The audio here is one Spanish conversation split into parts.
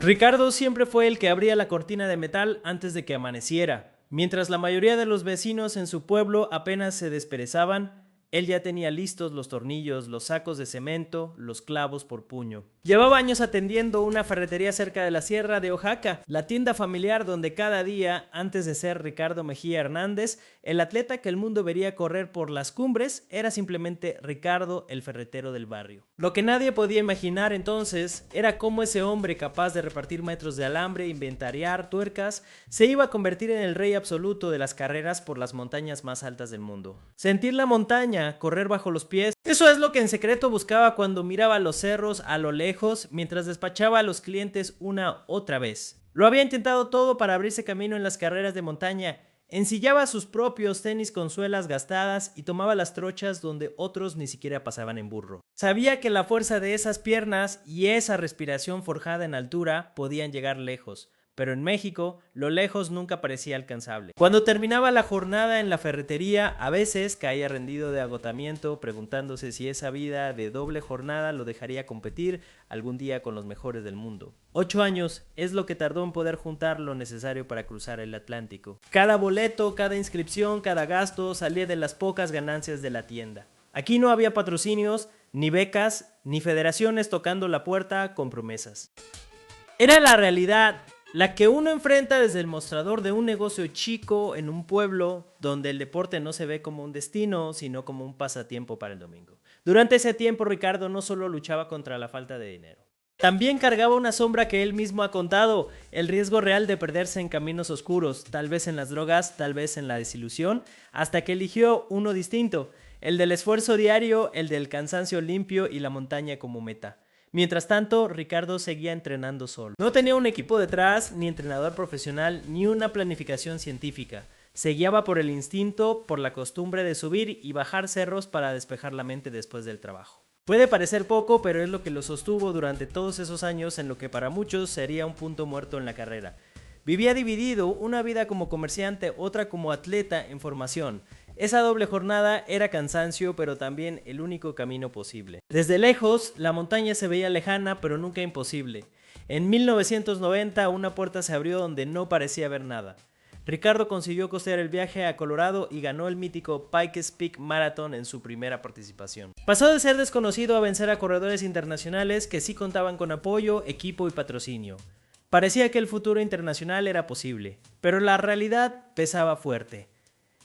Ricardo siempre fue el que abría la cortina de metal antes de que amaneciera. Mientras la mayoría de los vecinos en su pueblo apenas se desperezaban, él ya tenía listos los tornillos, los sacos de cemento, los clavos por puño. Llevaba años atendiendo una ferretería cerca de la Sierra de Oaxaca, la tienda familiar donde cada día, antes de ser Ricardo Mejía Hernández, el atleta que el mundo vería correr por las cumbres era simplemente Ricardo, el ferretero del barrio. Lo que nadie podía imaginar entonces era cómo ese hombre capaz de repartir metros de alambre, inventariar tuercas, se iba a convertir en el rey absoluto de las carreras por las montañas más altas del mundo. Sentir la montaña, correr bajo los pies, eso es lo que en secreto buscaba cuando miraba los cerros a lo lejos mientras despachaba a los clientes una otra vez. Lo había intentado todo para abrirse camino en las carreras de montaña. Ensillaba sus propios tenis con suelas gastadas y tomaba las trochas donde otros ni siquiera pasaban en burro. Sabía que la fuerza de esas piernas y esa respiración forjada en altura podían llegar lejos. Pero en México, lo lejos nunca parecía alcanzable. Cuando terminaba la jornada en la ferretería, a veces caía rendido de agotamiento, preguntándose si esa vida de doble jornada lo dejaría competir algún día con los mejores del mundo. 8 años es lo que tardó en poder juntar lo necesario para cruzar el Atlántico. Cada boleto, cada inscripción, cada gasto salía de las pocas ganancias de la tienda. Aquí no había patrocinios, ni becas, ni federaciones tocando la puerta con promesas. Era la realidad, la que uno enfrenta desde el mostrador de un negocio chico en un pueblo donde el deporte no se ve como un destino, sino como un pasatiempo para el domingo. Durante ese tiempo, Ricardo no solo luchaba contra la falta de dinero. También cargaba una sombra que él mismo ha contado, el riesgo real de perderse en caminos oscuros, tal vez en las drogas, tal vez en la desilusión, hasta que eligió uno distinto, el del esfuerzo diario, el del cansancio limpio y la montaña como meta. Mientras tanto, Ricardo seguía entrenando solo. No tenía un equipo detrás, ni entrenador profesional, ni una planificación científica. Se guiaba por el instinto, por la costumbre de subir y bajar cerros para despejar la mente después del trabajo. Puede parecer poco, pero es lo que lo sostuvo durante todos esos años en lo que para muchos sería un punto muerto en la carrera. Vivía dividido, una vida como comerciante, otra como atleta en formación. Esa doble jornada era cansancio, pero también el único camino posible. Desde lejos, la montaña se veía lejana, pero nunca imposible. En 1990, una puerta se abrió donde no parecía haber nada. Ricardo consiguió costear el viaje a Colorado y ganó el mítico Pikes Peak Marathon en su primera participación. Pasó de ser desconocido a vencer a corredores internacionales que sí contaban con apoyo, equipo y patrocinio. Parecía que el futuro internacional era posible, pero la realidad pesaba fuerte.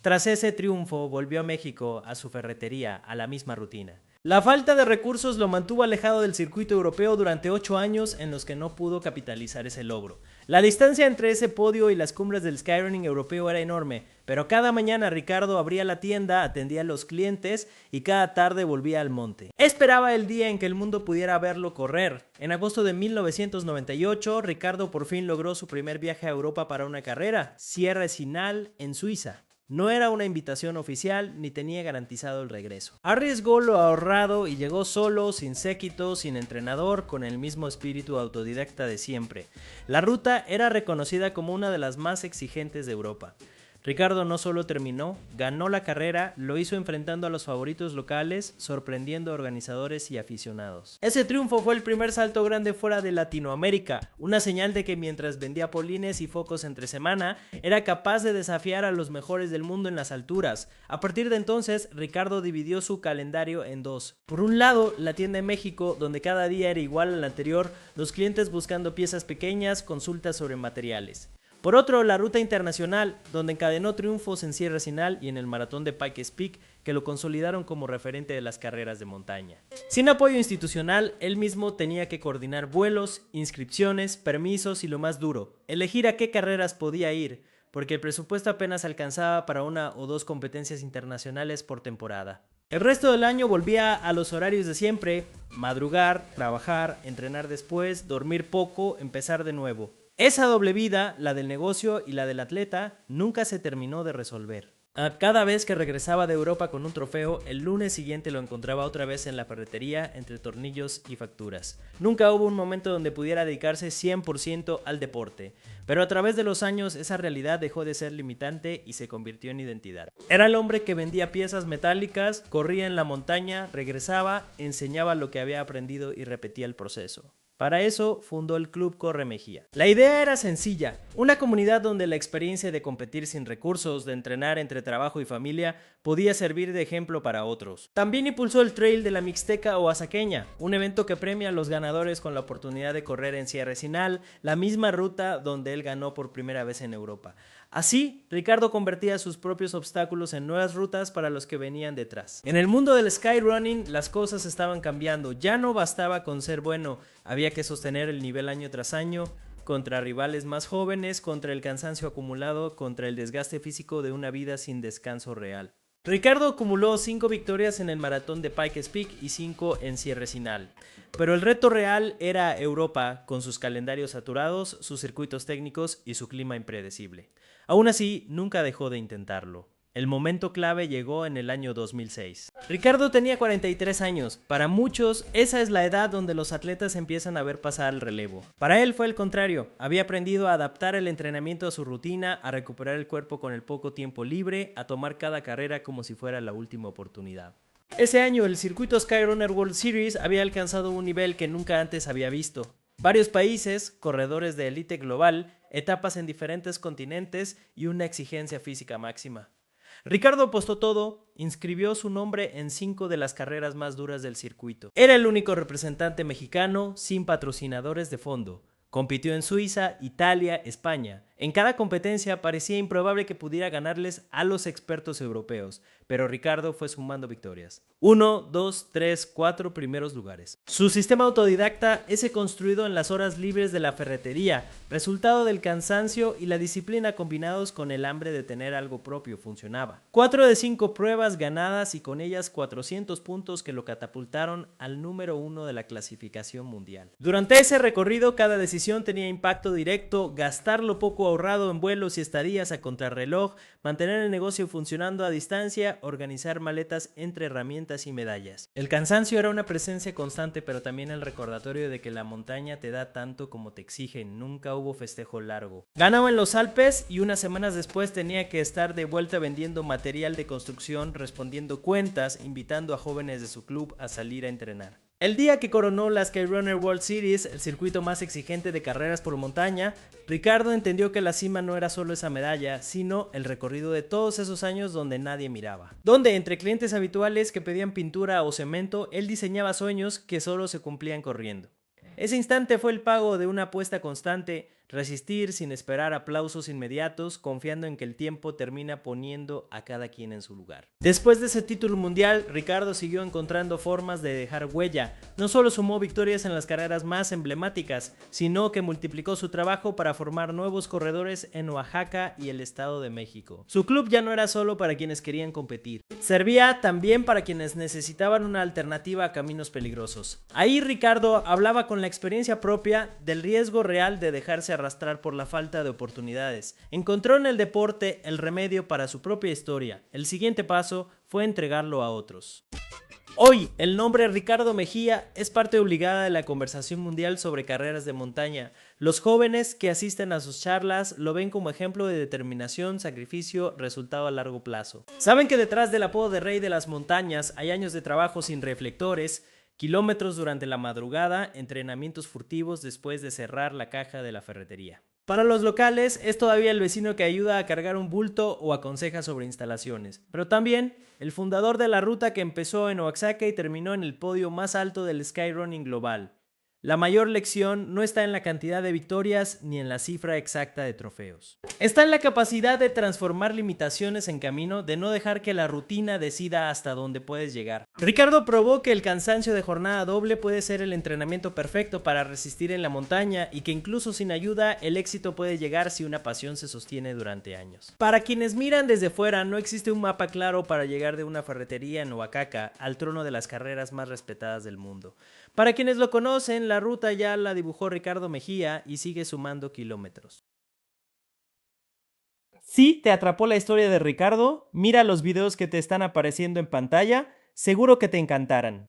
Tras ese triunfo, volvió a México, a su ferretería, a la misma rutina. La falta de recursos lo mantuvo alejado del circuito europeo durante 8 años en los que no pudo capitalizar ese logro. La distancia entre ese podio y las cumbres del skyrunning europeo era enorme, pero cada mañana Ricardo abría la tienda, atendía a los clientes y cada tarde volvía al monte. Esperaba el día en que el mundo pudiera verlo correr. En agosto de 1998, Ricardo por fin logró su primer viaje a Europa para una carrera, Sierra Esinal, en Suiza. No era una invitación oficial ni tenía garantizado el regreso. Arriesgó lo ahorrado y llegó solo, sin séquito, sin entrenador, con el mismo espíritu autodidacta de siempre. La ruta era reconocida como una de las más exigentes de Europa. Ricardo no solo terminó, ganó la carrera, lo hizo enfrentando a los favoritos locales, sorprendiendo a organizadores y aficionados. Ese triunfo fue el primer salto grande fuera de Latinoamérica, una señal de que mientras vendía polines y focos entre semana, era capaz de desafiar a los mejores del mundo en las alturas. A partir de entonces, Ricardo dividió su calendario en dos. Por un lado, la tienda en México, donde cada día era igual al anterior, los clientes buscando piezas pequeñas, consultas sobre materiales. Por otro, la ruta internacional, donde encadenó triunfos en Sierra Esinal y en el maratón de Pikes Peak, que lo consolidaron como referente de las carreras de montaña. Sin apoyo institucional, él mismo tenía que coordinar vuelos, inscripciones, permisos y lo más duro, elegir a qué carreras podía ir, porque el presupuesto apenas alcanzaba para 1 o 2 competencias internacionales por temporada. El resto del año volvía a los horarios de siempre, madrugar, trabajar, entrenar después, dormir poco, empezar de nuevo. Esa doble vida, la del negocio y la del atleta, nunca se terminó de resolver. Cada vez que regresaba de Europa con un trofeo, el lunes siguiente lo encontraba otra vez en la ferretería entre tornillos y facturas. Nunca hubo un momento donde pudiera dedicarse 100% al deporte, pero a través de los años esa realidad dejó de ser limitante y se convirtió en identidad. Era el hombre que vendía piezas metálicas, corría en la montaña, regresaba, enseñaba lo que había aprendido y repetía el proceso. Para eso fundó el Club Corre Mejía. La idea era sencilla, una comunidad donde la experiencia de competir sin recursos, de entrenar entre trabajo y familia, podía servir de ejemplo para otros. También impulsó el Trail de la Mixteca Oaxaqueña, un evento que premia a los ganadores con la oportunidad de correr en Sierra Sinal, la misma ruta donde él ganó por primera vez en Europa. Así, Ricardo convertía sus propios obstáculos en nuevas rutas para los que venían detrás. En el mundo del skyrunning, las cosas estaban cambiando. Ya no bastaba con ser bueno, había que sostener el nivel año tras año, contra rivales más jóvenes, contra el cansancio acumulado, contra el desgaste físico de una vida sin descanso real. Ricardo acumuló 5 victorias en el maratón de Pikes Peak y 5 en Sierra Sinal. Pero el reto real era Europa, con sus calendarios saturados, sus circuitos técnicos y su clima impredecible. Aún así, nunca dejó de intentarlo. El momento clave llegó en el año 2006. Ricardo tenía 43 años. Para muchos, esa es la edad donde los atletas empiezan a ver pasar el relevo. Para él fue el contrario. Había aprendido a adaptar el entrenamiento a su rutina, a recuperar el cuerpo con el poco tiempo libre, a tomar cada carrera como si fuera la última oportunidad. Ese año, el circuito Skyrunner World Series había alcanzado un nivel que nunca antes había visto. Varios países, corredores de élite global, etapas en diferentes continentes y una exigencia física máxima. Ricardo apostó todo, inscribió su nombre en 5 de las carreras más duras del circuito. Era el único representante mexicano sin patrocinadores de fondo. Compitió en Suiza, Italia, España. En cada competencia parecía improbable que pudiera ganarles a los expertos europeos, pero Ricardo fue sumando victorias. 1, 2, 3, 4 primeros lugares. Su sistema autodidacta es construido en las horas libres de la ferretería, resultado del cansancio y la disciplina combinados con el hambre de tener algo propio funcionaba. 4 de 5 pruebas ganadas y con ellas 400 puntos que lo catapultaron al número 1 de la clasificación mundial. Durante ese recorrido cada decisión tenía impacto directo, gastar lo poco ahorrado en vuelos y estadías a contrarreloj, mantener el negocio funcionando a distancia, organizar maletas entre herramientas y medallas. El cansancio era una presencia constante, pero también el recordatorio de que la montaña te da tanto como te exige, nunca hubo festejo largo. Ganaba en los Alpes y unas semanas después tenía que estar de vuelta vendiendo material de construcción, respondiendo cuentas, invitando a jóvenes de su club a salir a entrenar. El día que coronó la Skyrunner World Series, el circuito más exigente de carreras por montaña, Ricardo entendió que la cima no era solo esa medalla, sino el recorrido de todos esos años donde nadie miraba. Donde entre clientes habituales que pedían pintura o cemento, él diseñaba sueños que solo se cumplían corriendo. Ese instante fue el pago de una apuesta constante, resistir sin esperar aplausos inmediatos, confiando en que el tiempo termina poniendo a cada quien en su lugar. Después de ese título mundial, Ricardo siguió encontrando formas de dejar huella. No solo sumó victorias en las carreras más emblemáticas, sino que multiplicó su trabajo para formar nuevos corredores en Oaxaca y el Estado de México. Su club ya no era solo para quienes querían competir, servía también para quienes necesitaban una alternativa a caminos peligrosos. Ahí Ricardo hablaba con la experiencia propia del riesgo real de dejarse arrastrar por la falta de oportunidades. Encontró en el deporte el remedio para su propia historia. El siguiente paso fue entregarlo a otros. Hoy, el nombre Ricardo Mejía es parte obligada de la conversación mundial sobre carreras de montaña. Los jóvenes que asisten a sus charlas lo ven como ejemplo de determinación, sacrificio, resultado a largo plazo. Saben que detrás del apodo de Rey de las Montañas hay años de trabajo sin reflectores, kilómetros durante la madrugada, entrenamientos furtivos después de cerrar la caja de la ferretería. Para los locales es todavía el vecino que ayuda a cargar un bulto o aconseja sobre instalaciones, pero también el fundador de la ruta que empezó en Oaxaca y terminó en el podio más alto del skyrunning global. La mayor lección no está en la cantidad de victorias ni en la cifra exacta de trofeos. Está en la capacidad de transformar limitaciones en camino, de no dejar que la rutina decida hasta dónde puedes llegar. Ricardo probó que el cansancio de jornada doble puede ser el entrenamiento perfecto para resistir en la montaña y que incluso sin ayuda el éxito puede llegar si una pasión se sostiene durante años. Para quienes miran desde fuera, no existe un mapa claro para llegar de una ferretería en Oaxaca al trono de las carreras más respetadas del mundo. Para quienes lo conocen, la ruta ya la dibujó Ricardo Mejía y sigue sumando kilómetros. Si te atrapó la historia de Ricardo, mira los videos que te están apareciendo en pantalla, seguro que te encantarán.